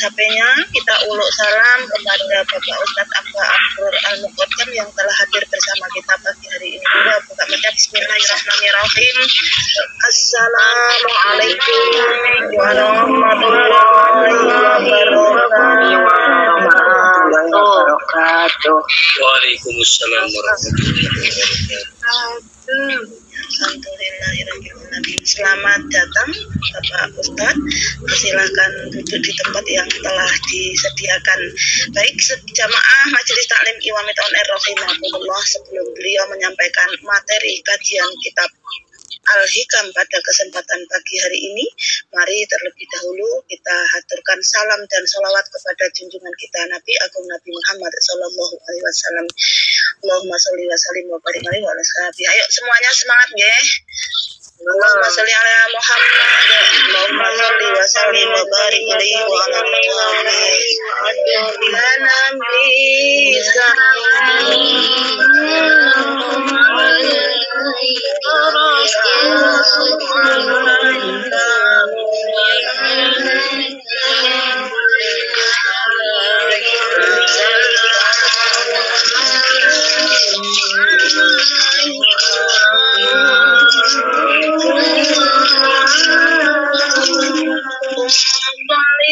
HP-nya, kita uluk salam kepada Bapak Ustadz Abba Abdur Al-Muqaddam yang telah hadir bersama kita pagi hari ini. Buka baca Bismillahirrahmanirrahim. Assalamualaikum warahmatullahi wabarakatuh. Waalaikumsalam warahmatullahi wabarakatuh. Alhamdulillahirrahmanirrahim. Selamat datang Bapak Ustadz. Silahkan duduk di tempat yang telah disediakan. Baik, jamaah Majelis Taklim Iwamit On Air Rahimahullah, sebelum beliau menyampaikan materi kajian kitab Al-Hikam pada kesempatan pagi hari ini, mari terlebih dahulu kita haturkan salam dan sholawat kepada junjungan kita Nabi Agung Nabi Muhammad Sallallahu Alaihi Wasallam. Allahumma sholli wa sallim wa barik alaihi wa alihi. Ayo semuanya semangat ya. Allahumma sholli ala Muhammad. Allahumma sholli wa sallim wa barik alaihi wa alihi. Bila Nabi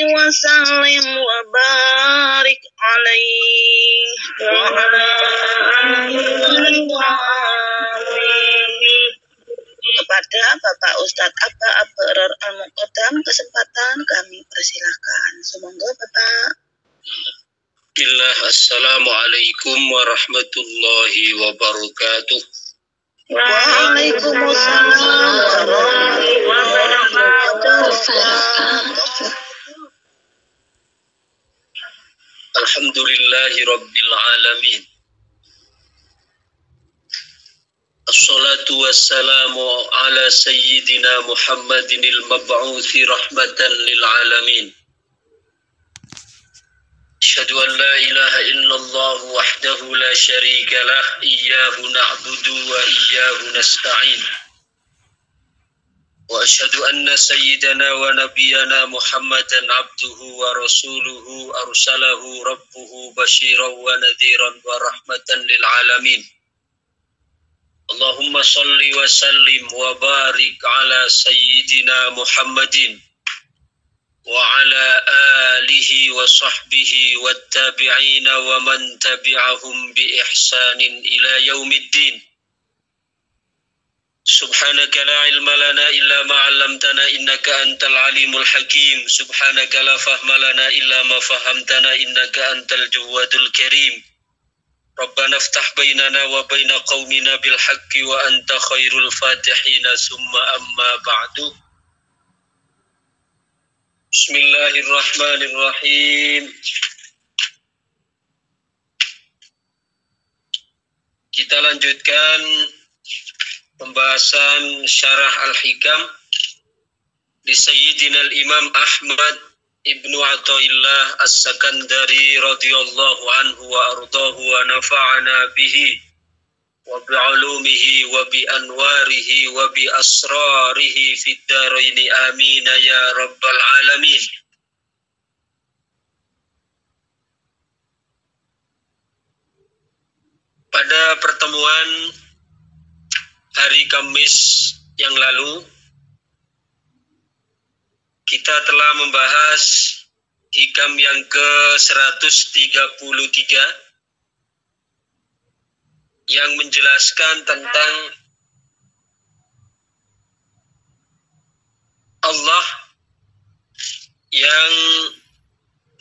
wasallim wa barik alaihi wa ala kepada Bapak Ustadz Abba Abdur Al-Muqaddam, kesempatan kami persilahkan. Semoga Bapak. Assalamualaikum warahmatullahi wabarakatuh. Waalaikumsalam warahmatullahi wabarakatuh. Alhamdulillahi rabbil alamin. Assalatu wassalamu ala sayyidina Muhammadin al-mab'uthi rahmatan lil alamin. Asyhadu an la ilaha illallah wahdahu la syarika lah, iyyahu na'budu wa iyyahu nasta'in. Wa asyhadu anna sayyidana wa nabiyyana Muhammadan abduhu wa rasuluhu arsalahu rabbuhu basyiran wa nadhiran wa rahmatan lil alamin. Allahumma salli wa sallim wa barik ala sayyidina Muhammadin wa ala alihi wa sahbihi wa tabi'ina wa man tabi'ahum bi ihsanin ila yaumiddin. Subhanaka la ilma lana illa ma 'allamtana innaka antal alimul hakim. Subhanaka la fahma lana illa ma fahamtana innaka antal jawadul karim. Rabbana iftah bainana wa baina qaumina bil haqqi wa anta khairul fatihina summa amma ba'du. Bismillahirrahmanirrahim. Kita lanjutkan pembahasan syarah Al-Hikam di Sayyidina Al-Imam Ahmad Ibnu Athaillah As-Sakandari radhiyallahu anhu wa ardahu wa nafa'ana bihi wa bi'ulumihi wa bi anwarihi wa bi asrarihi fid dharaini amin ya rabbal alamin. Pada pertemuan hari Kamis yang lalu kita telah membahas hikam yang ke-133 yang menjelaskan tentang Allah yang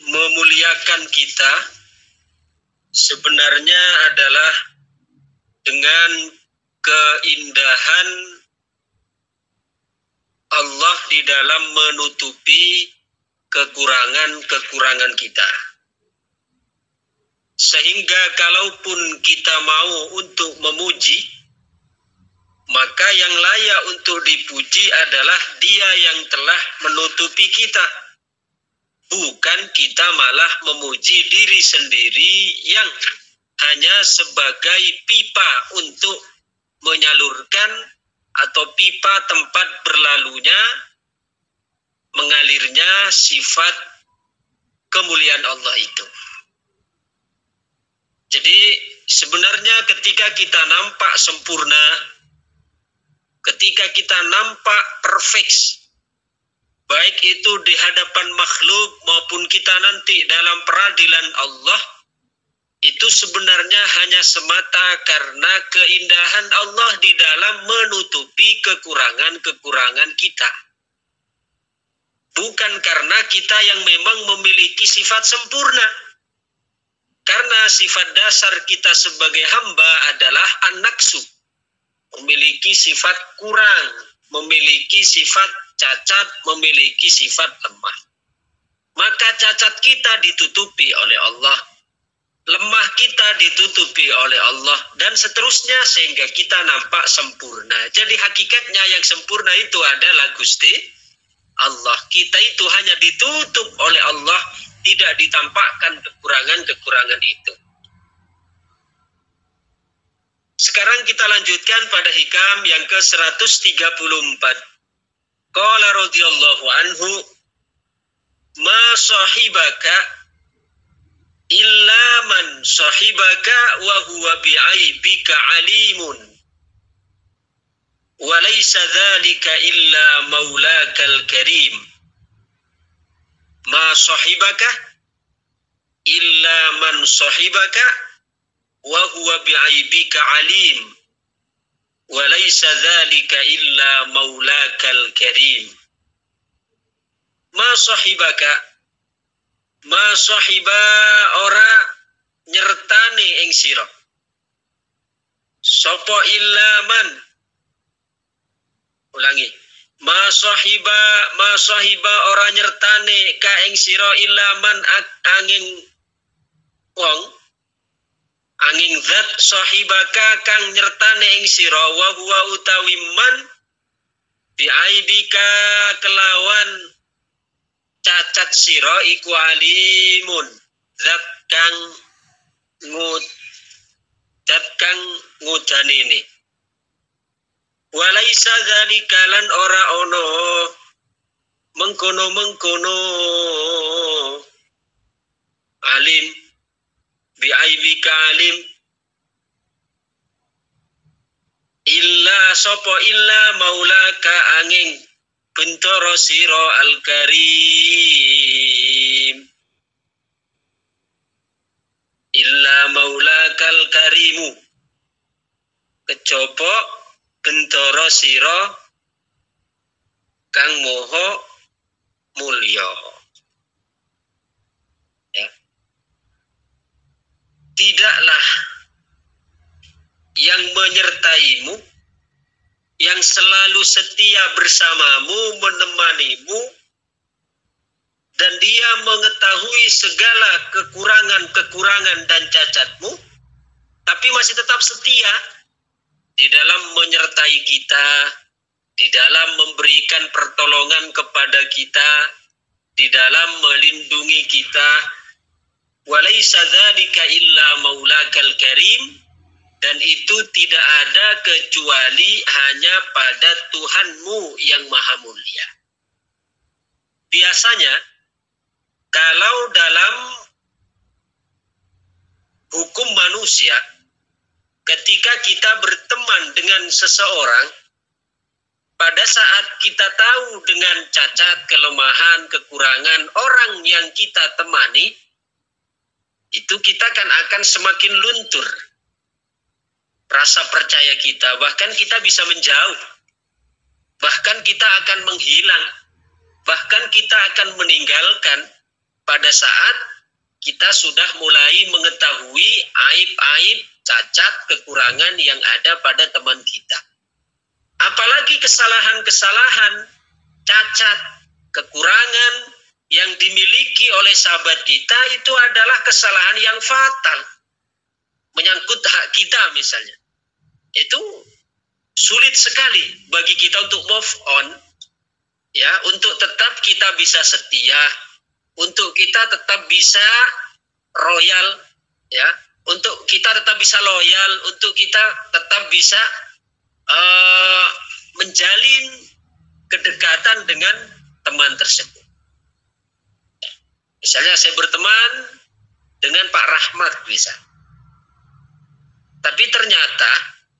memuliakan kita sebenarnya adalah dengan keindahan Allah di dalam menutupi kekurangan-kekurangan kita. Sehingga kalaupun kita mau untuk memuji, maka yang layak untuk dipuji adalah Dia yang telah menutupi kita. Bukan kita malah memuji diri sendiri yang hanya sebagai pipa untuk menyalurkan atau pipa tempat berlalunya, mengalirnya sifat kemuliaan Allah itu. Jadi sebenarnya ketika kita nampak sempurna, ketika kita nampak perfect, baik itu di hadapan makhluk maupun kita nanti dalam peradilan Allah, itu sebenarnya hanya semata karena keindahan Allah di dalam menutupi kekurangan-kekurangan kita. Bukan karena kita yang memang memiliki sifat sempurna. Karena sifat dasar kita sebagai hamba adalah an-naqsu. Memiliki sifat kurang, memiliki sifat cacat, memiliki sifat lemah. Maka cacat kita ditutupi oleh Allah, lemah kita ditutupi oleh Allah, dan seterusnya sehingga kita nampak sempurna. Jadi hakikatnya yang sempurna itu adalah Gusti Allah. Kita itu hanya ditutup oleh Allah, tidak ditampakkan kekurangan-kekurangan itu. Sekarang kita lanjutkan pada hikam yang ke-134. Qala radhiyallahu anhu, ma sahibaka illa man sahibaka wa huwa bi'aibika alimun wa laysa dhalika illa maulakal karim. Ma sahibaka illa man sahibaka wa huwa bi'aibika alim wa laysa dhalika illa maulakal karim. Ma sahibaka, ma sahiba ora nyertane ing sira. Sapa illa man, ulangi, ma sahiba ora nyertane ka ing sira illa man angin wong, angin zat sahibaka kang nyertane ing sira wa huwa utawi man bi'aibika kelawan cacat sira iku alimun, zat kang ngudanini. Walaisa dzalika lan ora ono mengkono alim bi'aibika alim illa sapa illa maulaka angin bentoro siro al-karim, illa maulakal karimu kejaba bentoro siro kang moho mulya. Ya. Tidaklah yang menyertaimu, yang selalu setia bersamamu, menemanimu, dan dia mengetahui segala kekurangan-kekurangan dan cacatmu, tapi masih tetap setia di dalam menyertai kita, di dalam memberikan pertolongan kepada kita, di dalam melindungi kita. Walaysa dzalika illa maulakal karim, dan itu tidak ada kecuali hanya pada Tuhanmu yang maha mulia. Biasanya, kalau dalam hukum manusia, ketika kita berteman dengan seseorang, pada saat kita tahu dengan cacat, kelemahan, kekurangan orang yang kita temani, itu kita akan semakin luntur rasa percaya kita, bahkan kita bisa menjauh, bahkan kita akan menghilang, bahkan kita akan meninggalkan pada saat kita sudah mulai mengetahui aib-aib, cacat, kekurangan yang ada pada teman kita. Apalagi kesalahan-kesalahan, cacat, kekurangan yang dimiliki oleh sahabat kita itu adalah kesalahan yang fatal, menyangkut hak kita misalnya. Itu sulit sekali bagi kita untuk move on, ya, untuk tetap kita bisa setia, untuk kita tetap bisa royal, ya, untuk kita tetap bisa loyal, untuk kita tetap bisa menjalin kedekatan dengan teman tersebut. Misalnya saya berteman dengan Pak Rahmat bisa. Tapi ternyata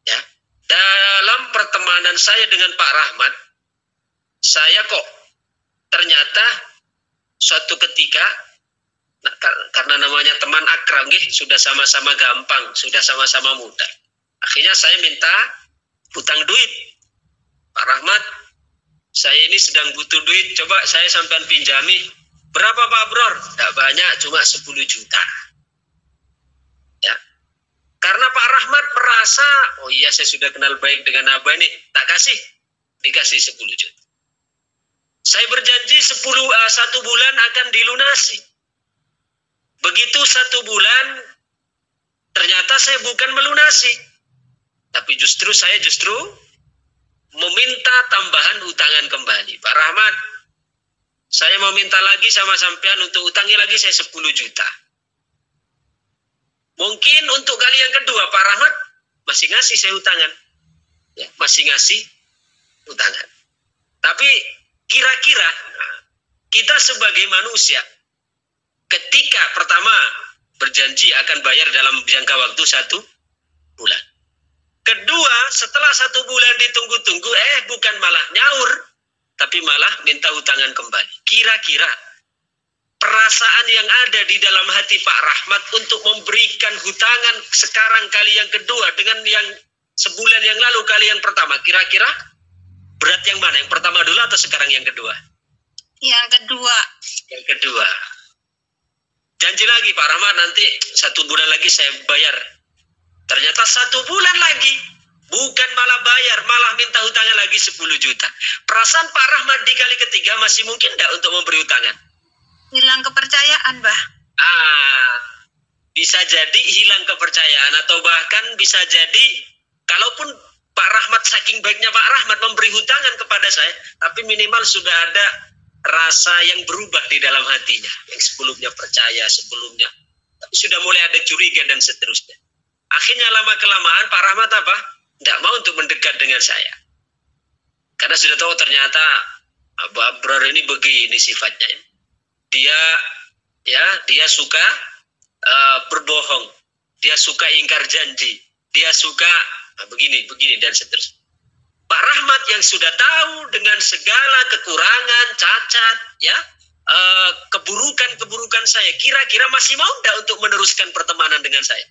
ya, dalam pertemanan saya dengan Pak Rahmat, saya kok ternyata suatu ketika, nah, karena namanya teman akrab, sudah sama-sama gampang, sudah sama-sama mudah. Akhirnya saya minta hutang duit. Pak Rahmat, saya ini sedang butuh duit, coba saya sampean pinjami. Berapa Pak Bror? Tidak banyak, cuma 10 juta. Ya. Karena Pak Rahmat merasa, oh iya saya sudah kenal baik dengan Abah ini, tak kasih. Dikasih 10 juta. Saya berjanji 1 bulan akan dilunasi. Begitu 1 bulan, ternyata saya bukan melunasi. Tapi saya justru meminta tambahan utangan kembali. Pak Rahmat, saya mau minta lagi sama sampean untuk utangi lagi saya 10 juta. Mungkin untuk kali yang kedua Pak Rahmat masih ngasih saya utangan. Ya, masih ngasih utangan. Tapi kira-kira kita sebagai manusia ketika pertama berjanji akan bayar dalam jangka waktu 1 bulan. Kedua, setelah 1 bulan ditunggu-tunggu, bukan malah nyaur, tapi malah minta utangan kembali. Kira-kira perasaan yang ada di dalam hati Pak Rahmat untuk memberikan hutangan sekarang kali yang kedua dengan yang sebulan yang lalu kali yang pertama, kira-kira berat yang mana? Yang pertama dulu atau sekarang yang kedua? Yang kedua. Yang kedua. Janji lagi Pak Rahmat, nanti 1 bulan lagi saya bayar. Ternyata 1 bulan lagi, bukan malah bayar, malah minta hutangan lagi 10 juta. Perasaan Pak Rahmat di kali ketiga masih mungkin enggak untuk memberi hutangan? Hilang kepercayaan, Bah. Bisa jadi hilang kepercayaan, atau bahkan bisa jadi, kalaupun Pak Rahmat saking baiknya Pak Rahmat memberi hutangan kepada saya, tapi minimal sudah ada rasa yang berubah di dalam hatinya. Yang sebelumnya percaya, sebelumnya, tapi sudah mulai ada curiga dan seterusnya. Akhirnya lama-kelamaan Pak Rahmat tidak mau untuk mendekat dengan saya. Karena sudah tahu ternyata Abah Abrar ini begini sifatnya. Dia suka berbohong. Dia suka ingkar janji. Dia suka begini dan seterusnya. Pak Rahmat yang sudah tahu dengan segala kekurangan, cacat, keburukan saya, kira-kira masih mau tidak untuk meneruskan pertemanan dengan saya?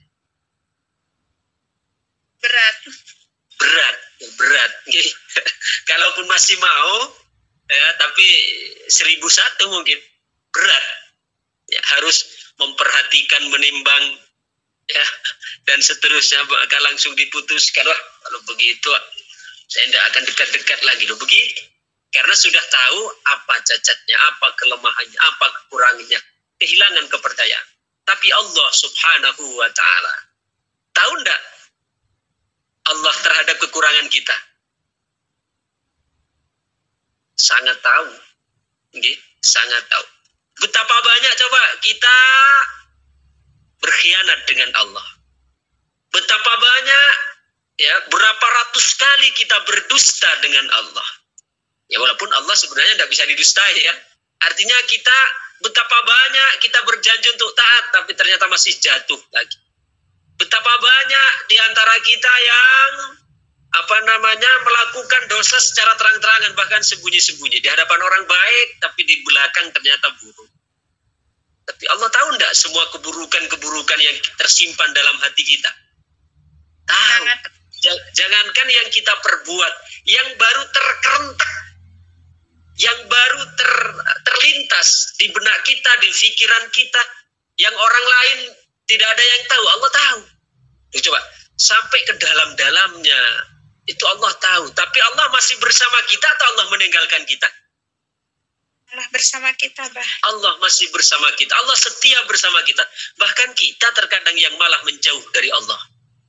Berat. Kalaupun masih mau, tapi 1001 mungkin berat. Ya, harus memperhatikan, menimbang, dan seterusnya. Maka langsung diputuskan, kalau begitu saya tidak akan dekat-dekat lagi loh, begitu. Karena sudah tahu apa cacatnya, apa kelemahannya, apa kekurangannya, kehilangan kepercayaan. Tapi Allah Subhanahu wa Ta'ala tahu enggak Allah terhadap kekurangan kita? Sangat tahu. Sangat tahu. Betapa banyak coba kita berkhianat dengan Allah. Betapa banyak, berapa ratus kali kita berdusta dengan Allah. Ya, walaupun Allah sebenarnya tidak bisa didustai, ya. Artinya kita betapa banyak kita berjanji untuk taat, tapi ternyata masih jatuh lagi. Betapa banyak di antara kita yang melakukan dosa secara terang-terangan, bahkan sembunyi-sembunyi di hadapan orang baik, tapi di belakang ternyata buruk. Tapi Allah tahu enggak semua keburukan-keburukan yang tersimpan dalam hati kita? Tahu. Jangankan yang kita perbuat, yang baru terkerentak, yang baru terlintas di benak kita, di pikiran kita, yang orang lain tidak ada yang tahu, Allah tahu. Coba, sampai ke dalam-dalamnya, itu Allah tahu. Tapi Allah masih bersama kita atau Allah meninggalkan kita? Allah bersama kita, Bah. Allah masih bersama kita. Allah setia bersama kita. Bahkan kita terkadang yang malah menjauh dari Allah.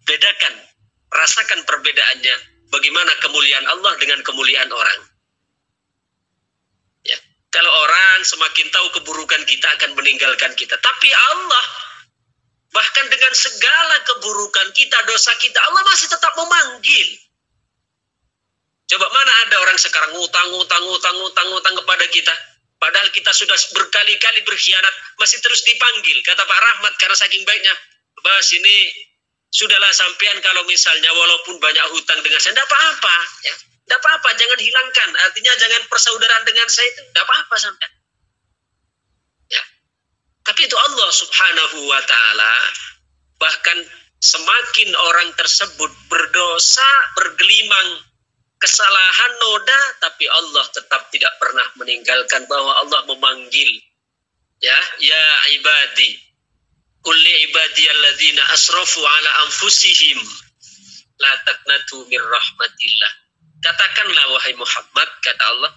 Bedakan, rasakan perbedaannya. Bagaimana kemuliaan Allah dengan kemuliaan orang. Ya, kalau orang semakin tahu keburukan kita akan meninggalkan kita. Tapi Allah, bahkan dengan segala keburukan kita, dosa kita, Allah masih tetap memanggil. Coba mana ada orang sekarang ngutang kepada kita. Padahal kita sudah berkali-kali berkhianat, masih terus dipanggil. Kata Pak Rahmat karena saking baiknya, Bas ini sudahlah sampean kalau misalnya walaupun banyak hutang dengan saya, tidak apa-apa. Ya. Tidak apa-apa, jangan hilangkan. Artinya jangan persaudaraan dengan saya itu, tidak apa-apa sampean. Ya. Tapi itu Allah subhanahu wa ta'ala, bahkan semakin orang tersebut berdosa, bergelimang, kesalahan noda, tapi Allah tetap tidak pernah meninggalkan, bahwa Allah memanggil, ya ibadi, kulli ibadiyalladzina asrafu ala anfusihim la taqnatu mir rahmatillah. Katakanlah wahai Muhammad, kata Allah,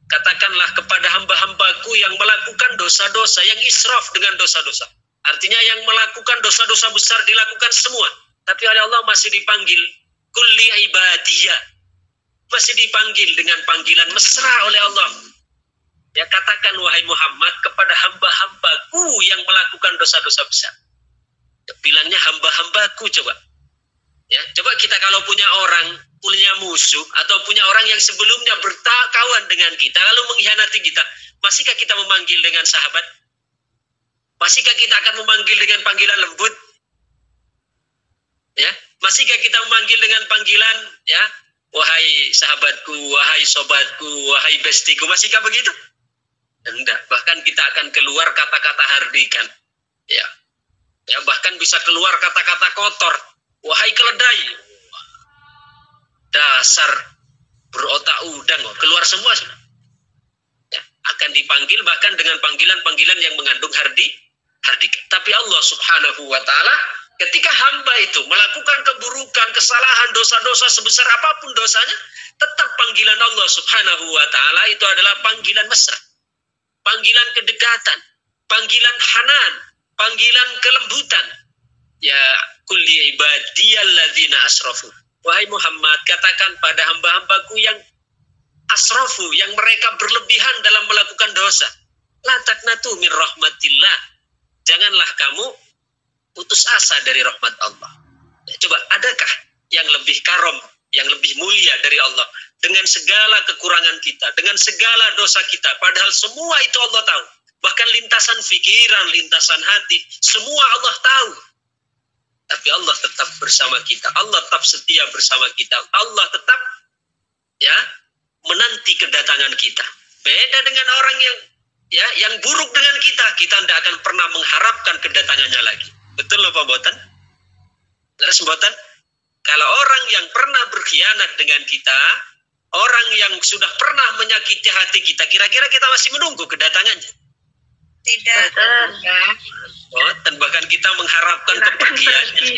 katakanlah kepada hamba-hambaku yang melakukan dosa-dosa, yang israf dengan dosa-dosa. Artinya yang melakukan dosa-dosa besar dilakukan semua, tapi oleh Allah masih dipanggil kulli ibadiyah, masih dipanggil dengan panggilan mesra oleh Allah. Ya, katakan wahai Muhammad kepada hamba-hambaku yang melakukan dosa-dosa besar. Ya, bilangnya hamba-hambaku coba. Ya, coba kita kalau punya orang, punya musuh atau punya orang yang sebelumnya berkawan dengan kita lalu mengkhianati kita, masihkah kita memanggil dengan sahabat? Masihkah kita akan memanggil dengan panggilan lembut? Ya, masihkah kita memanggil dengan panggilan ya, wahai sahabatku, wahai sobatku, wahai bestiku, masihkah begitu? Enggak, bahkan kita akan keluar kata-kata hardikan. Ya. Ya, bahkan bisa keluar kata-kata kotor. Wahai keledai. Dasar berotak udang, keluar semua sudah. Ya, akan dipanggil bahkan dengan panggilan-panggilan yang mengandung hardikan. Tapi Allah subhanahu wa ta'ala, ketika hamba itu melakukan keburukan, kesalahan, dosa-dosa sebesar apapun dosanya, tetap panggilan Allah subhanahu wa ta'ala itu adalah panggilan mesra, panggilan kedekatan, panggilan hanan, panggilan kelembutan. Ya kulli ibadiyalladzina asrafu. Wahai Muhammad, katakan pada hamba-hambaku yang asrafu, yang mereka berlebihan dalam melakukan dosa. La taqnatu min rahmatillah. Janganlah kamu putus asa dari rahmat Allah. Ya, coba, adakah yang lebih karom, yang lebih mulia dari Allah? Dengan segala kekurangan kita, dengan segala dosa kita, padahal semua itu Allah tahu. Bahkan lintasan pikiran, lintasan hati, semua Allah tahu. Tapi Allah tetap bersama kita. Allah tetap setia bersama kita. Allah tetap ya menanti kedatangan kita. Beda dengan orang yang buruk dengan kita tidak akan pernah mengharapkan kedatangannya lagi. Betul loh Pak Botan? Terus Botan, kalau orang yang pernah berkhianat dengan kita, orang yang sudah pernah menyakiti hati kita, kira-kira kita masih menunggu kedatangannya? Tidak. Dan bahkan kita mengharapkan kepergiannya.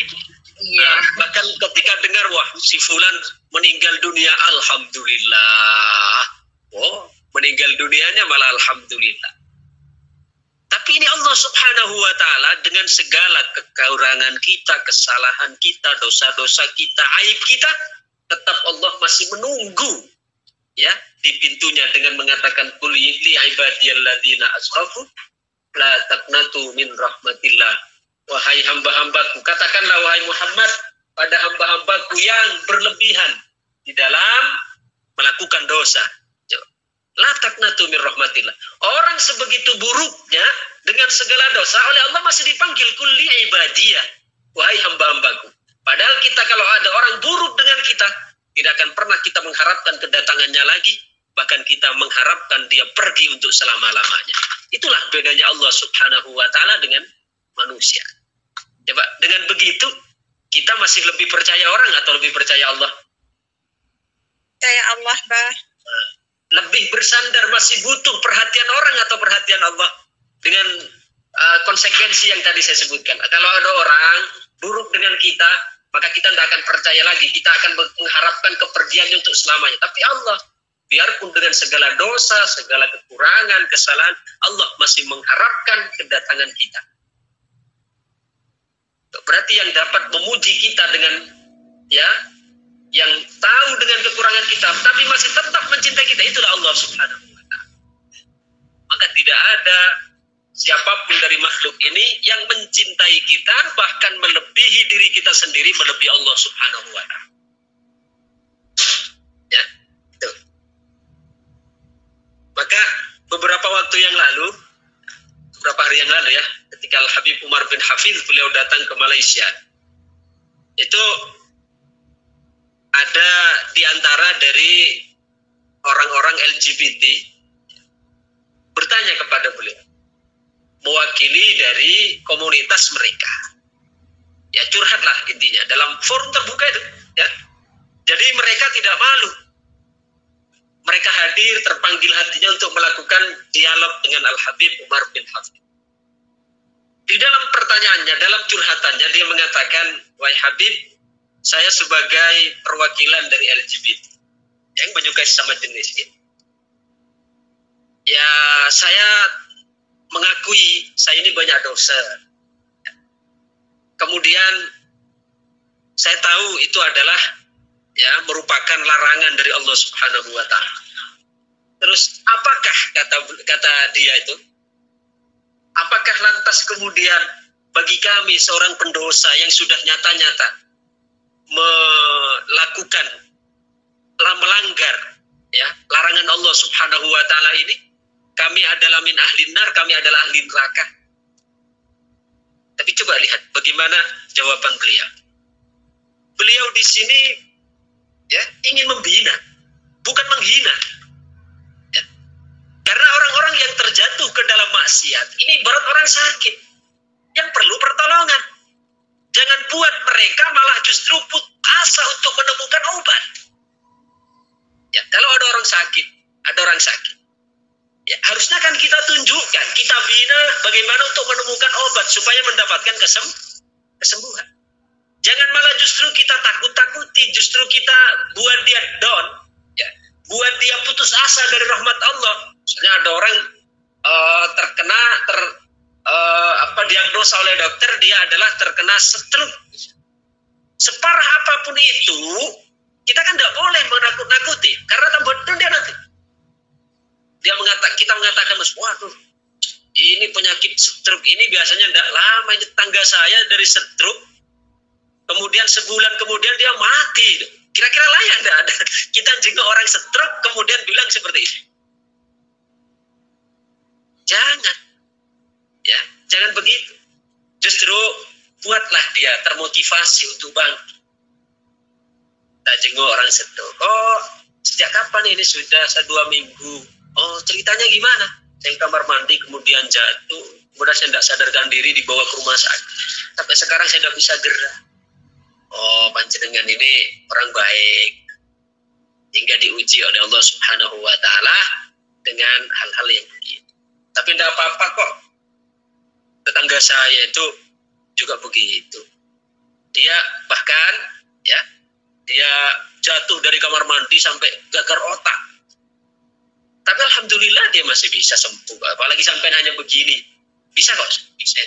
Iya. Bahkan ketika dengar wah si fulan meninggal dunia, alhamdulillah. Meninggal dunianya malah alhamdulillah. Tapi ini Allah subhanahu wa ta'ala dengan segala kekurangan kita, kesalahan kita, dosa-dosa kita, aib kita, tetap Allah masih menunggu ya di pintunya dengan mengatakan qul li ibadiyalladzina asrafu la taqnatu min rahmatillah. Wahai hamba-hambaku, katakanlah wahai Muhammad pada hamba-hambaku yang berlebihan di dalam melakukan dosa. La taqnatu min rahmatillah. Orang sebegitu buruknya dengan segala dosa oleh Allah masih dipanggil kulli ibadiyah, wahai hamba-hambaku. Padahal kita kalau ada orang buruk dengan kita, tidak akan pernah kita mengharapkan kedatangannya lagi, bahkan kita mengharapkan dia pergi untuk selama-lamanya. Itulah bedanya Allah subhanahu wa ta'ala dengan manusia. Coba, dengan begitu, kita masih lebih percaya orang atau lebih percaya Allah? Percaya Allah, Bah. Lebih bersandar, masih butuh perhatian orang atau perhatian Allah? Dengan konsekuensi yang tadi saya sebutkan. Kalau ada orang buruk dengan kita, maka kita tidak akan percaya lagi. Kita akan mengharapkan kepergiannya untuk selamanya. Tapi Allah, biarpun dengan segala dosa, segala kekurangan, kesalahan, Allah masih mengharapkan kedatangan kita. Berarti yang dapat memuji kita dengan yang tahu dengan kekurangan kita, tapi masih tetap mencintai kita, itulah Allah subhanahu wa ta'ala. Maka tidak ada siapapun dari makhluk ini yang mencintai kita, bahkan melebihi diri kita sendiri, melebihi Allah subhanahu wa ta'ala. Ya, itu. Maka beberapa waktu yang lalu, beberapa hari yang lalu ya, ketika Al-Habib Umar bin Hafidh beliau datang ke Malaysia, itu ada di antara dari orang-orang LGBT bertanya kepada beliau, mewakili dari komunitas mereka. Ya curhatlah intinya dalam forum terbuka itu, ya. Jadi mereka tidak malu. Mereka hadir, terpanggil hatinya untuk melakukan dialog dengan Al-Habib Umar bin Hafidh. Di dalam pertanyaannya, dalam curhatannya, dia mengatakan, wahai Habib, saya sebagai perwakilan dari LGBT yang menyukai sesama jenis ini, ya saya mengakui saya ini banyak dosa. Kemudian saya tahu itu adalah ya merupakan larangan dari Allah Subhanahu wa taala. Terus apakah kata dia itu? Apakah lantas kemudian bagi kami seorang pendosa yang sudah nyata-nyata melakukan melanggar ya larangan Allah Subhanahu wa taala ini, kami adalah min ahlin nar, kami adalah ahli neraka? Tapi coba lihat bagaimana jawaban beliau. Beliau di sini ya ingin membina, bukan menghina. Ya. Karena orang-orang yang terjatuh ke dalam maksiat ini ibarat orang sakit yang perlu pertolongan. Jangan buat mereka malah justru putus asa untuk menemukan obat. Ya, kalau ada orang sakit, ya harusnya kan kita tunjukkan, kita bina bagaimana untuk menemukan obat supaya mendapatkan kesembuhan. Jangan malah justru kita takut-takuti, justru kita buat dia down, ya, buat dia putus asa dari rahmat Allah. Misalnya ada orang terkena diagnosa oleh dokter dia adalah terkena stroke. Separah apapun itu, kita kan tidak boleh menakut-nakuti, karena tambah down dia nanti. Kita mengatakan, waduh, ini penyakit stroke ini biasanya tidak lama. Ini tetangga saya dari stroke, kemudian sebulan kemudian dia mati. Kira-kira layak tidak ada kita jenguk orang stroke kemudian bilang seperti itu? Jangan, ya, jangan begitu. Justru buatlah dia termotivasi untuk bangkit. Kita jenguk orang stroke. Oh, sejak kapan ini? Sudah 2 minggu. Oh, ceritanya gimana? Saya kamar mandi kemudian jatuh, kemudian saya tidak sadarkan diri dibawa ke rumah sakit. Sampai sekarang saya tidak bisa gerak. Oh, panjenengan ini orang baik, hingga diuji oleh Allah Subhanahu wa taala dengan hal-hal yang begitu. Tapi tidak apa-apa kok. Tetangga saya itu juga begitu. Dia bahkan ya, dia jatuh dari kamar mandi sampai gagar otak. Tapi alhamdulillah dia masih bisa sembuh. Apalagi sampai hanya begini. Bisa kok, bisa.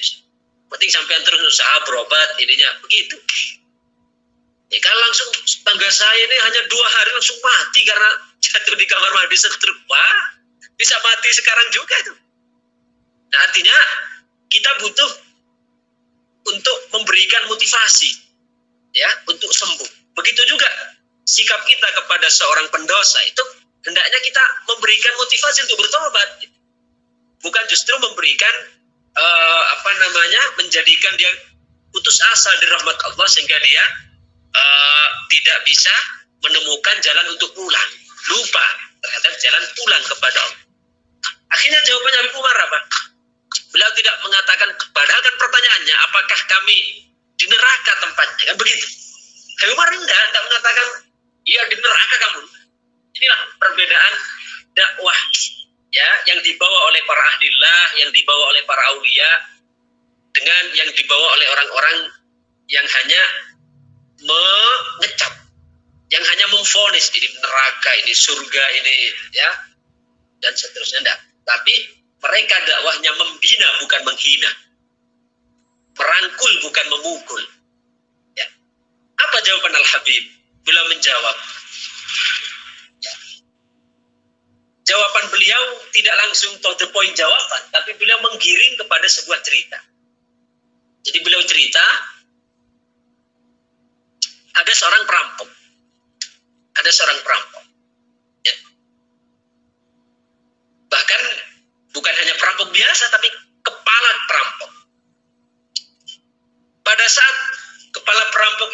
Penting sampai terus usaha berobat ininya begitu. Ya kan langsung tangga saya ini hanya 2 hari langsung mati karena jatuh di kamar mandi stroke. Wah, bisa mati sekarang juga itu. Nah, artinya kita butuh untuk memberikan motivasi ya untuk sembuh. Begitu juga sikap kita kepada seorang pendosa itu hendaknya kita memberikan motivasi untuk bertobat, bukan justru memberikan menjadikan dia putus asa dari rahmat Allah sehingga dia tidak bisa menemukan jalan untuk pulang, lupa terhadap jalan pulang kepada Allah. Akhirnya jawabannya Habib Umar apa? Beliau tidak mengatakan, padahal kan pertanyaannya apakah kami di neraka tempatnya, kan begitu. Habib Umar tidak mengatakan iya di neraka kamu. Inilah perbedaan dakwah ya yang dibawa oleh para ahlillah, yang dibawa oleh para aulia dengan yang dibawa oleh orang-orang yang hanya mengecap, yang hanya memvonis ini neraka, ini surga, ini ya dan seterusnya. Enggak. Tapi mereka dakwahnya membina bukan menghina, merangkul bukan memukul. Ya. Apa jawaban Al-Habib? Beliau menjawab. Jawaban beliau tidak langsung to the point jawaban, tapi beliau menggiring kepada sebuah cerita. Jadi beliau cerita, ada seorang perampok. Ya. Bahkan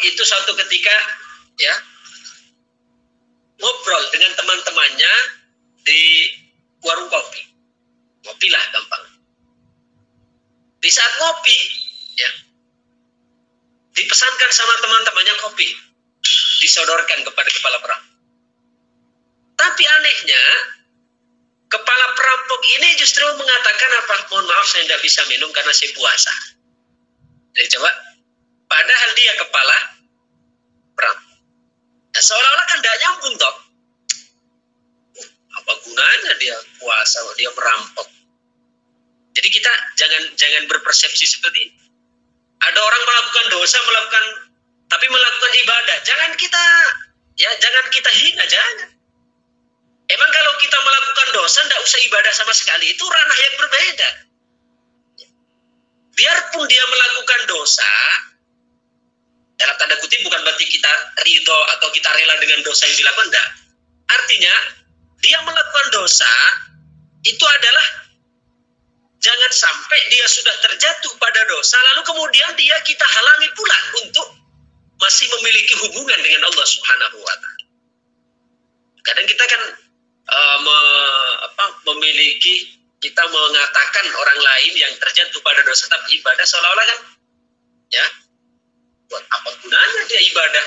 itu suatu ketika ya ngobrol dengan teman-temannya di warung kopi. Ngopilah gampang. Di saat ngopi, ya, dipesankan sama teman-temannya kopi, disodorkan kepada kepala perampok. Tapi anehnya, kepala perampok ini justru mengatakan apa? Mohon maaf, saya tidak bisa minum karena saya puasa. Jadi coba, padahal dia kepala perampok. Nah, seolah-olah kan tidak nyambung toh. Apa gunanya dia puasa, dia merampok? Jadi kita jangan berpersepsi seperti ini. Ada orang melakukan dosa, tapi melakukan ibadah. Jangan kita hina, jangan. Emang kalau kita melakukan dosa, tidak usah ibadah sama sekali. Itu ranah yang berbeda. Biarpun dia melakukan dosa, dalam tanda kutip bukan berarti kita ridho atau kita rela dengan dosa yang dilakukan, tidak. Artinya, dia melakukan dosa, itu adalah jangan sampai dia sudah terjatuh pada dosa, lalu kemudian kita halangi pula untuk masih memiliki hubungan dengan Allah Subhanahu wa Ta'ala. Kadang kita kan kita mengatakan orang lain yang terjatuh pada dosa tapi ibadah, seolah-olah kan ya, buat apa gunanya dia ibadah,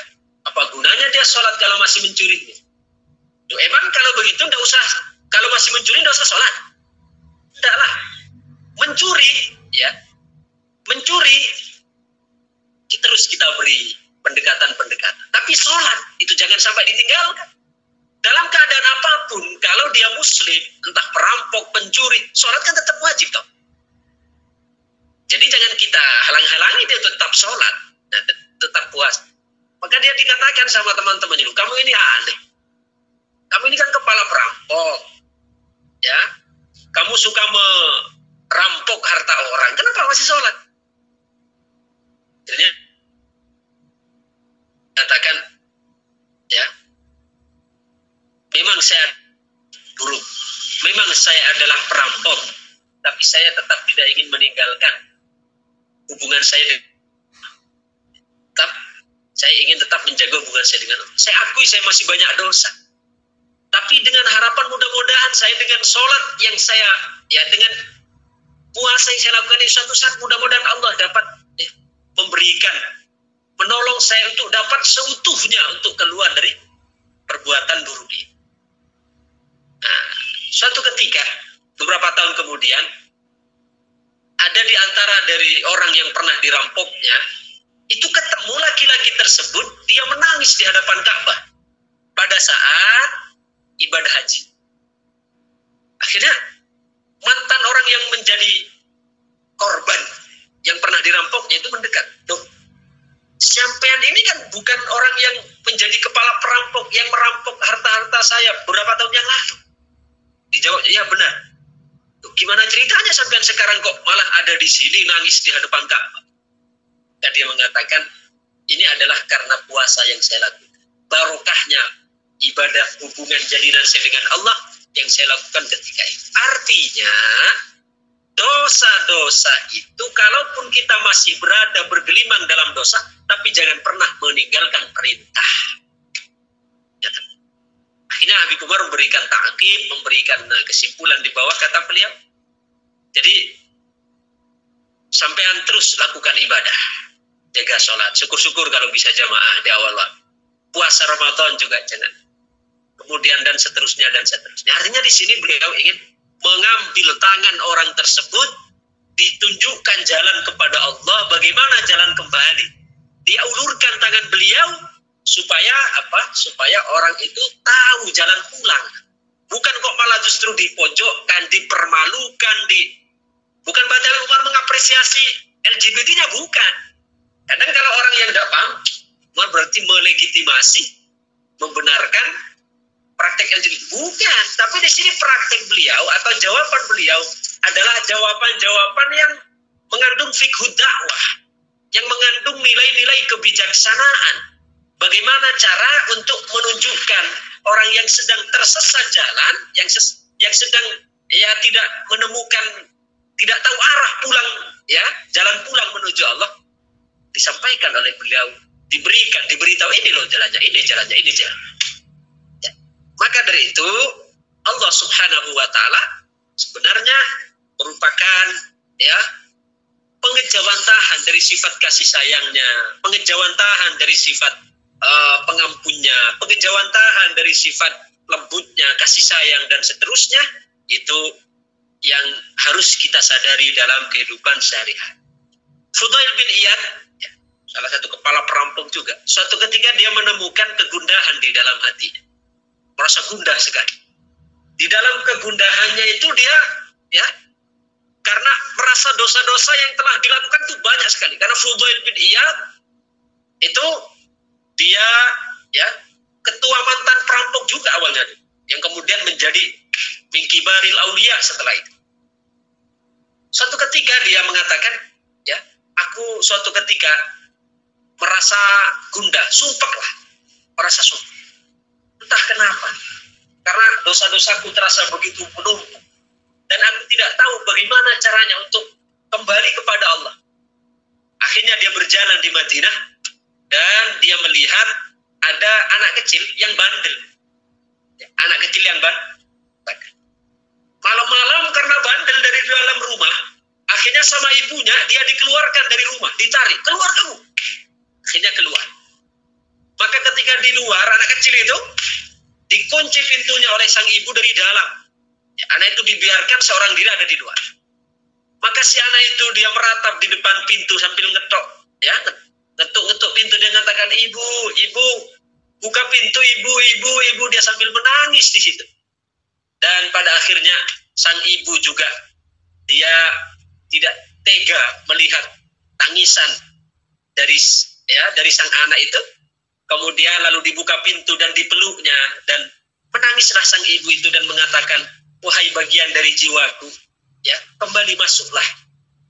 apa gunanya dia sholat kalau masih mencuri? Emang kalau begitu tidak usah, kalau masih mencuri tidak usah sholat? Tidak lah. Mencuri terus kita beri pendekatan. Tapi sholat itu jangan sampai ditinggalkan. Dalam keadaan apapun, kalau dia muslim, entah perampok, pencuri, sholat kan tetap wajib toh. Jadi jangan kita halang-halangi dia tetap sholat, tetap puas. Maka dia dikatakan sama teman-temannya, kamu ini aneh. Kamu ini kan kepala perampok, ya. Kamu suka merampok harta orang, kenapa masih sholat? Jadi katakan, ya, memang saya buruk, memang saya adalah perampok, tapi saya tetap tidak ingin meninggalkan hubungan saya saya ingin tetap menjaga hubungan saya dengan Allah. Saya akui saya masih banyak dosa, tapi dengan harapan mudah-mudahan saya dengan sholat yang saya, ya dengan puasa yang saya lakukan ini, suatu saat mudah-mudahan Allah dapat memberikan, menolong saya untuk dapat seutuhnya untuk keluar dari perbuatan buruk ini. Nah, suatu ketika, beberapa tahun kemudian, ada di antara dari orang yang pernah dirampoknya, itu ketemu laki-laki tersebut, dia menangis di hadapan Ka'bah pada saat ibadah haji. Akhirnya mantan orang yang menjadi korban yang pernah dirampoknya itu mendekat. Loh, sampean ini kan bukan orang yang menjadi kepala perampok yang merampok harta-harta saya beberapa tahun yang lalu. Dijawab, iya benar. Loh, gimana ceritanya sampean sekarang kok malah ada di sini nangis di hadapan Ka'bah? Dan dia mengatakan, ini adalah karena puasa yang saya lakukan. Barokahnya ibadah hubungan jalinan saya dengan Allah yang saya lakukan ketika itu. Artinya, dosa-dosa itu, kalaupun kita masih berada bergelimang dalam dosa, tapi jangan pernah meninggalkan perintah. Ya, akhirnya Habib Umar memberikan ta'qib, memberikan kesimpulan di bawah kata beliau. Jadi, sampean terus lakukan ibadah. Jaga sholat, syukur-syukur kalau bisa jamaah di awal waktu. Puasa Ramadan juga jangan. Kemudian dan seterusnya. Artinya di sini beliau ingin mengambil tangan orang tersebut, ditunjukkan jalan kepada Allah, bagaimana jalan kembali. Dia ulurkan tangan beliau supaya apa? Supaya orang itu tahu jalan pulang. Bukan kok malah justru dipojokkan, dipermalukan, bukan berarti Umar mengapresiasi LGBT-nya, bukan. Kadang kalau orang yang tidak paham, berarti melegitimasi, membenarkan praktek LGBT. Bukan, tapi di sini praktek beliau atau jawaban beliau adalah jawaban-jawaban yang mengandung fiqhud dakwah, yang mengandung nilai-nilai kebijaksanaan. Bagaimana cara untuk menunjukkan orang yang sedang tersesat jalan, yang sedang ya tidak menemukan, tidak tahu arah pulang, ya jalan pulang menuju Allah, disampaikan oleh beliau diberitahu ini loh jalannya, ini jalannya. Ya. Maka dari itu Allah Subhanahu wa taala sebenarnya merupakan ya pengejawantahan dari sifat kasih sayangnya, pengejawantahan dari sifat pengampunnya, pengejawantahan dari sifat lembutnya, kasih sayang dan seterusnya. Itu yang harus kita sadari dalam kehidupan sehari-hari. Fudail bin Iyad, ya, salah satu kepala perampok juga, suatu ketika dia menemukan kegundahan di dalam hatinya, merasa gundah sekali. Di dalam kegundahannya itu dia, ya, karena merasa dosa-dosa yang telah dilakukan itu banyak sekali. Karena Fudail bin Iyad itu dia, ya, ketua mantan perampok juga awalnya, yang kemudian menjadi min kibaril auliya setelah itu. Suatu ketika dia mengatakan, ya, aku suatu ketika merasa gundah, sumpahlah, merasa sumpah. Entah kenapa, karena dosa-dosaku terasa begitu menumpuk, dan aku tidak tahu bagaimana caranya untuk kembali kepada Allah. Akhirnya dia berjalan di Madinah, dan dia melihat ada anak kecil yang bandel. Anak kecil yang bandel. Malam-malam karena bandel dari dalam rumah, akhirnya sama ibunya dia dikeluarkan dari rumah, ditarik, keluar kamu. Akhirnya keluar. Maka ketika di luar, anak kecil itu dikunci pintunya oleh sang ibu dari dalam. Ya, anak itu dibiarkan seorang diri ada di luar. Maka si anak itu dia meratap di depan pintu sambil ngetok, ya, ngetuk pintu, dia mengatakan, ibu, buka pintu, ibu, dia sambil menangis di situ. Dan pada akhirnya sang ibu juga dia tidak tega melihat tangisan dari sang anak itu. Kemudian lalu dibuka pintu dan dipeluknya, dan menangislah sang ibu itu dan mengatakan, wahai bagian dari jiwaku, ya, kembali masuklah.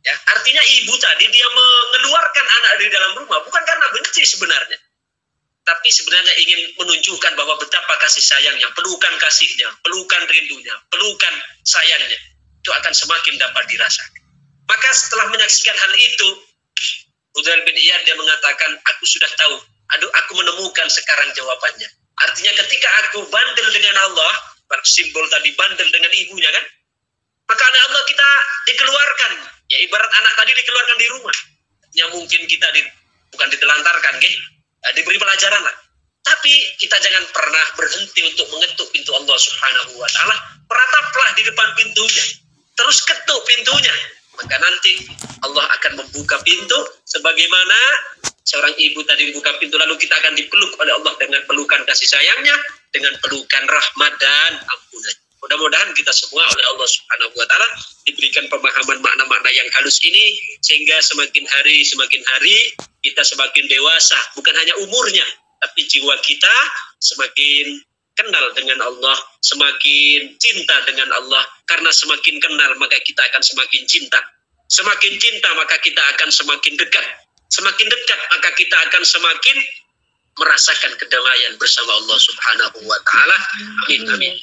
Ya, artinya ibu tadi dia mengeluarkan anak dari dalam rumah bukan karena benci sebenarnya, tapi sebenarnya ingin menunjukkan bahwa betapa kasih sayangnya, pelukan kasihnya, pelukan rindunya, pelukan sayangnya itu akan semakin dapat dirasakan. Maka setelah menyaksikan hal itu, Fudail bin Iyad dia mengatakan, aku sudah tahu, aku menemukan sekarang jawabannya. Artinya ketika aku bandel dengan Allah, simbol tadi bandel dengan ibunya kan, maka oleh Allah kita dikeluarkan. Ya ibarat anak tadi dikeluarkan di rumah. Ya mungkin kita bukan ditelantarkan, diberi pelajaran lah. Tapi kita jangan pernah berhenti untuk mengetuk pintu Allah Subhanahu wa taala. Merataplah di depan pintunya. Terus ketuk pintunya. Maka nanti Allah akan membuka pintu sebagaimana seorang ibu tadi membuka pintu, lalu kita akan dipeluk oleh Allah dengan pelukan kasih sayangnya, dengan pelukan rahmat dan ampunan. Mudah-mudahan kita semua oleh Allah Subhanahu wa taala diberikan pemahaman makna-makna yang halus ini, sehingga semakin hari kita semakin dewasa, bukan hanya umurnya, tapi jiwa kita semakin kenal dengan Allah, semakin cinta dengan Allah. Karena semakin kenal maka kita akan semakin cinta. Semakin cinta maka kita akan semakin dekat. Semakin dekat maka kita akan semakin merasakan kedamaian bersama Allah Subhanahu wa taala. Amin amin.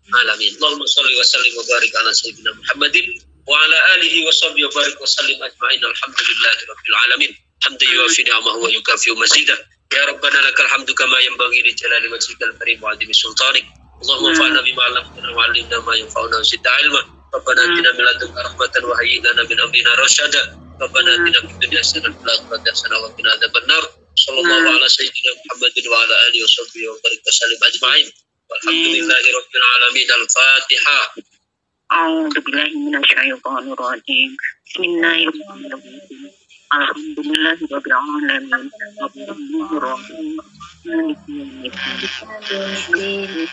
Alamin. Allahumma shalli wa sallim wa barik ala sayyidina Muhammadin wa ala alihi wa sahbihi wa barik wa sallim ajma'in. Alhamdulillahi rabbil alamin. Hamdan yuwafi ni'amahu wa yukafi mazidah. Ya Rabbana lakal hamdu kama yanbaghi li jalali wajhikal karim wa 'azimi sultanik. Allahumma fa'alna bima 'allamtana wa 'allimna ma yanfa'una wa zidna 'ilma. Rabbana atina min ladunka rahmatan wa hayyi lana min amrina rasyada. Rabbana atina fid dunya hasanatan wa fil akhirati hasanatan wa qina adzabannar. Sallallahu ala sayyidina Muhammadin wa ala alihi wa sahbihi wa barik wa sallim ajma'in. Walhamdulillahi rabbil alamin. Al-Fatihah. A'udzu billahi minasyaitonir rajim. Bismillahirrahmanirrahim. Alhamdulillahi rabbil alamin. Arrahmanir rahim. Maliki yaumiddin.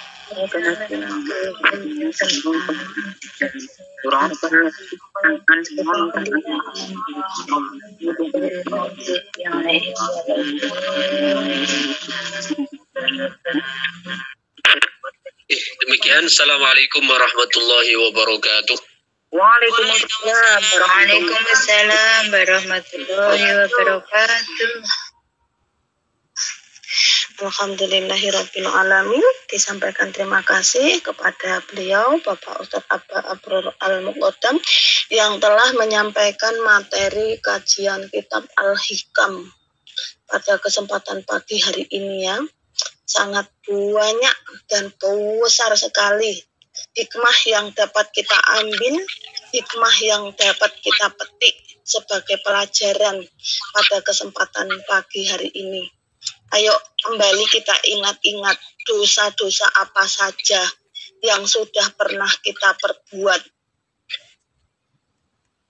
Demikian, assalamualaikum warahmatullahi wabarakatuh. Waalaikumsalam warahmatullahi wabarakatuh. Alhamdulillahirabbil alamin. Disampaikan terima kasih kepada beliau Bapak Ustadz Abba Abror Al-Muqaddam yang telah menyampaikan materi kajian kitab Al-Hikam pada kesempatan pagi hari ini ya. Sangat banyak dan besar sekali hikmah yang dapat kita ambil, hikmah yang dapat kita petik sebagai pelajaran pada kesempatan pagi hari ini. Ayo kembali kita ingat-ingat dosa-dosa apa saja yang sudah pernah kita perbuat.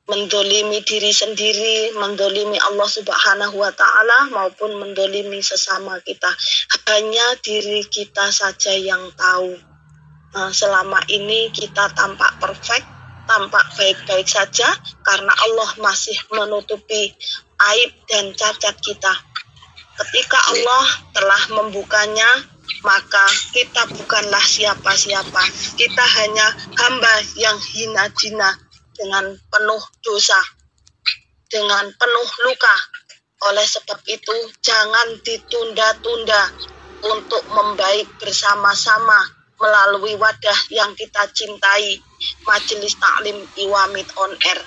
Mendolimi diri sendiri, mendolimi Allah Subhanahu wa Ta'ala, maupun mendolimi sesama kita. Hanya diri kita saja yang tahu. Selama ini kita tampak perfect, tampak baik-baik saja, karena Allah masih menutupi aib dan cacat kita. Ketika Allah telah membukanya, maka kita bukanlah siapa-siapa. Kita hanya hamba yang hina-jina, dengan penuh dosa, dengan penuh luka. Oleh sebab itu, jangan ditunda-tunda untuk membaik bersama-sama melalui wadah yang kita cintai, Majelis Taklim Iwamid On Air.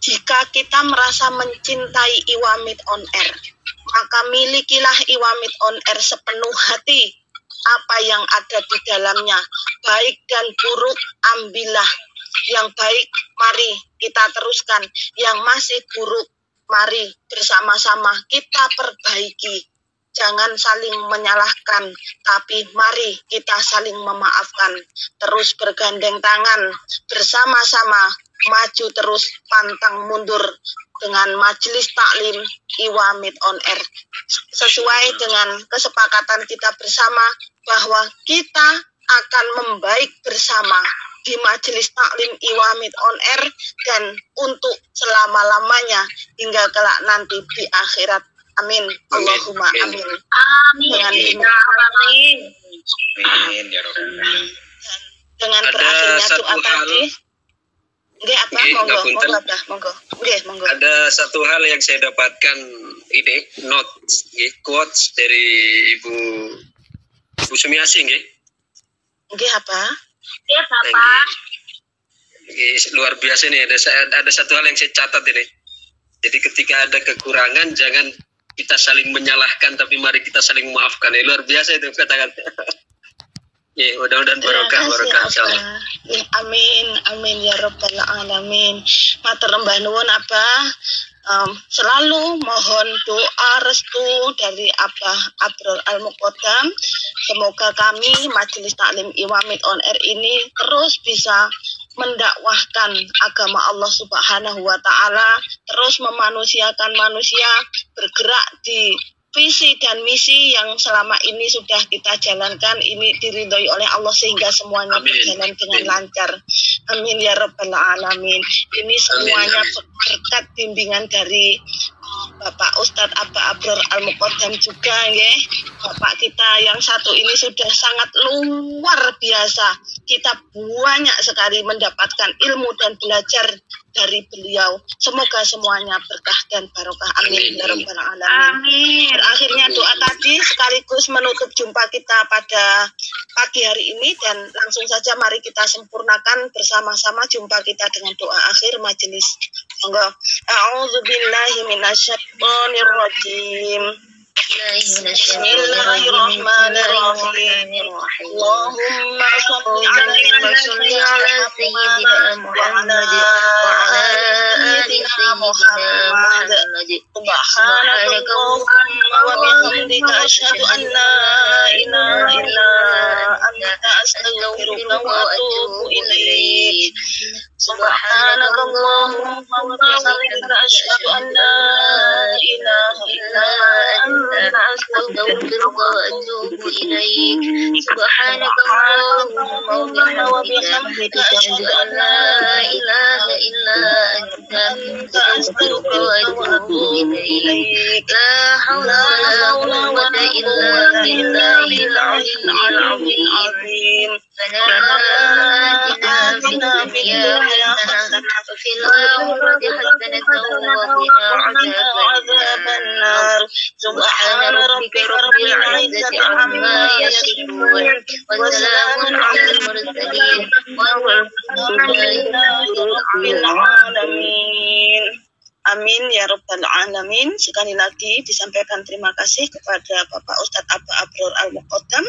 Jika kita merasa mencintai Iwamid On Air, maka milikilah Iwamid On Air sepenuh hati. Apa yang ada di dalamnya, baik dan buruk, ambillah. Yang baik, mari kita teruskan. Yang masih buruk, mari bersama-sama kita perbaiki. Jangan saling menyalahkan, tapi mari kita saling memaafkan. Terus bergandeng tangan, bersama-sama maju terus, pantang mundur dengan Majelis Taklim Iwamid On Air. Sesuai dengan kesepakatan kita bersama bahwa kita akan membaik bersama di Majelis Taklim Iwamid On Air dan untuk selama-lamanya hingga kelak nanti di akhirat. Amin. Allahumma amin. Amin. Amin ya Rabbal alamin. Dengan berakhirnya doa tadi. Nggih apa? Monggo. Ada satu hal yang saya dapatkan ini notes, quotes dari Ibu Sumiasi nggih. Nggih apa? Ya, Bapak. Luar biasa nih, ada satu hal yang saya catat ini. Jadi ketika ada kekurangan, jangan kita saling menyalahkan, tapi mari kita saling memaafkan. Luar biasa itu katakan. Ya, mudah-mudahan barokah insyaallah. Ya, amin ya Rabbal alamin. Matur mbah nuwun Abah. Selalu mohon doa restu dari Abah Abror Al-Muqaddam. Semoga kami Majelis Taklim Iwamid On Air ini terus bisa mendakwahkan agama Allah Subhanahu wa Ta'ala, terus memanusiakan manusia, bergerak di visi dan misi yang selama ini sudah kita jalankan, ini diridhoi oleh Allah sehingga semuanya berjalan dengan lancar. Amin ya Rabbal alamin. Ini semuanya berkat bimbingan dari Bapak Ustadz Abah Abror Al-Muqaddam juga ya. Bapak kita yang satu ini sudah sangat luar biasa. Kita banyak sekali mendapatkan ilmu dan belajar dari beliau. Semoga semuanya berkah dan barokah. Amin ya Rabbal alamin. Berakhirnya doa tadi sekaligus menutup jumpa kita pada pagi hari ini, dan langsung saja mari kita sempurnakan bersama-sama jumpa kita dengan doa akhir majelis. Monggo. A'udzubillahi minasyaitonir rajim. Bismillahirrahmanirrahim. Allahumma shalli ala sayyidina Muhammad wa ala ali Muhammad. Subhanakallahumma wa bihamdika asyhadu an la ilaha illa anta astaghfiruka wa atubu ilaik. Subhanakallahumma wa bihamdika asyhadu an la ilaha illa anta astaghfiruka wa atubu ilaik. Subhanakallahumma wa bihamdika asyhadu an la ilaha illa anta astaghfiruka wa atubu ilaik. La haula wa la quwwata illa billahil aliyyil azim. ربنا آتنا في الدنيا حسنة وفي الآخرة حسنة وقنا عذاب النار. سبحان ربك رب العزة عما يصفون وسلام على المرسلين والحمد لله رب العالمين. Amin ya rabbal alamin. Sekali lagi disampaikan terima kasih kepada Bapak Ustadz Aba Abror Al-Muqaddam.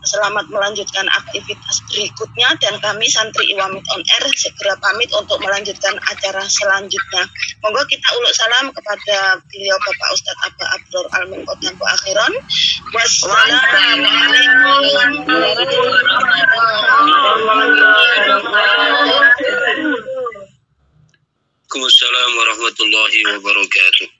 Selamat melanjutkan aktivitas berikutnya, dan kami santri Iwamit on Air segera pamit untuk melanjutkan acara selanjutnya. Monggo kita uluk salam kepada beliau Bapak Ustadz Aba Abror Al-Muqaddam wa akhiran. Wassalamualaikum warahmatullahi wabarakatuh. Waalaikumsalam warahmatullahi wabarakatuh.